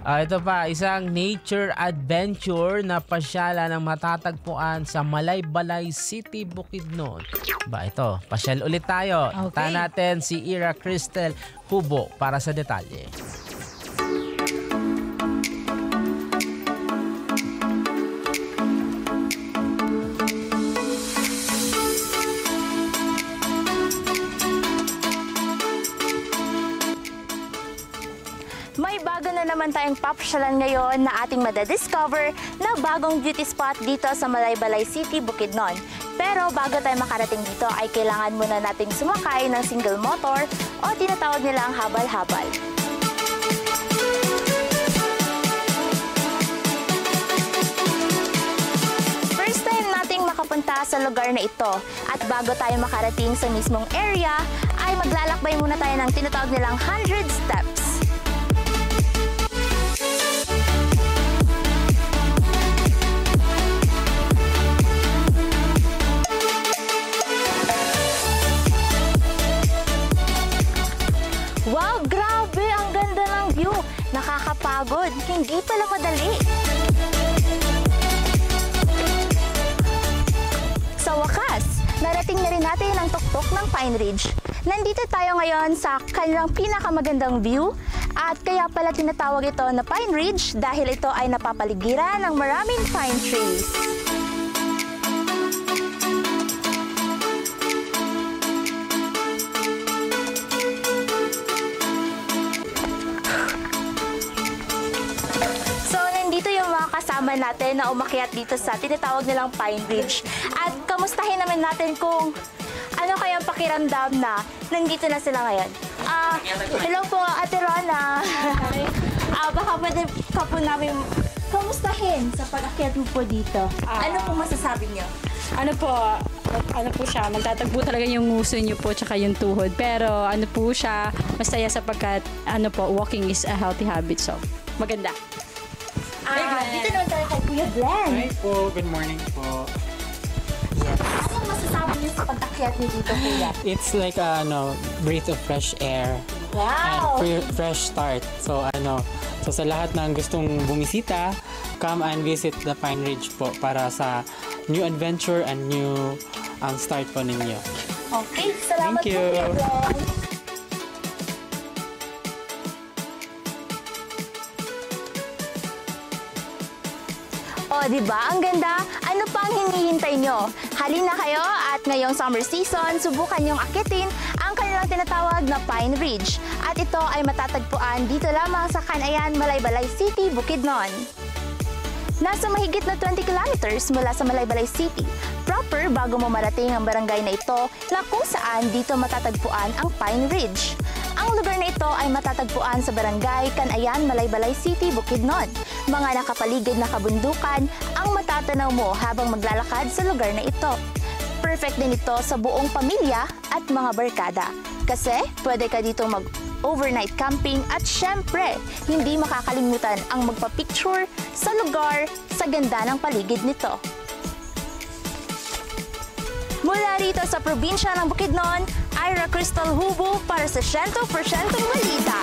Ito pa, isang nature adventure na pasyala ng matatagpuan sa Malaybalay City, Bukidnon. Ito, pasyal ulit tayo. Okay. Tahan natin si Ira Cristel Hubo para sa detalye. May bago na naman tayong papasyalan ngayon na ating madadiscover na bagong beauty spot dito sa Malaybalay City, Bukidnon. Pero bago tayo makarating dito ay kailangan muna nating sumakay ng single motor o tinatawag nilang habal-habal. First time nating makapunta sa lugar na ito at bago tayo makarating sa mismong area ay maglalakbay muna tayo ng tinatawag nilang 100 steps. Wow, grabe! Ang ganda ng view! Nakakapagod! Hindi pala madali! Sa wakas, narating na rin natin ang tuktok ng Pine Ridge. Nandito tayo ngayon sa kanilang pinakamagandang view at kaya pala tinatawag ito na Pine Ridge dahil ito ay napapaligiran ng maraming pine trees. Kasama natin na umakyat dito sa tinatawag nilang Pine Ridge. At kamustahin naman natin kung ano kayang pakiramdam na nandito na sila ngayon. Hello po, Ate Rona. Baka pwede ka po namin kamustahin sa pag-akyat mo po dito. Ano po masasabi niyo? Ano po siya, magtatagpo talaga yung nguso niyo po tsaka yung tuhod. Pero ano po siya, masaya sapagkat walking is a healthy habit. So, maganda. Dito naman tayo kay Kuya Glenn. Hi po, good morning po. Yes. Anong masasabi niyo sa pag-akyat niyo dito, Kuya? It's like breath of fresh air. Wow! And fresh start. So sa lahat ng gustong bumisita, come and visit the Pine Ridge po para sa new adventure and new start po ninyo. Okay, salamat po, Kuya Glenn. O, diba? Ang ganda. Ano pa ang hinihintay nyo? Halina kayo at ngayong summer season, subukan nyong akitin ang kanilang tinatawag na Pine Ridge. At ito ay matatagpuan dito lamang sa Canayan, Malaybalay City, Bukidnon. Nasa mahigit na 20 kilometers mula sa Malaybalay City, proper bago mo marating ang barangay na ito na kung saan dito matatagpuan ang Pine Ridge. Ang lugar na ito ay matatagpuan sa barangay Canayan, Malaybalay City, Bukidnon. Mga nakapaligid na kabundukan ang matatanaw mo habang maglalakad sa lugar na ito. Perfect din ito sa buong pamilya at mga barkada. Kasi pwede ka dito mag-overnight camping at syempre, hindi makakalimutan ang magpa-picture sa lugar sa ganda ng paligid nito. Mula rito sa probinsya ng Bukidnon, Ira Cristel Hubo para sa 100% Balita.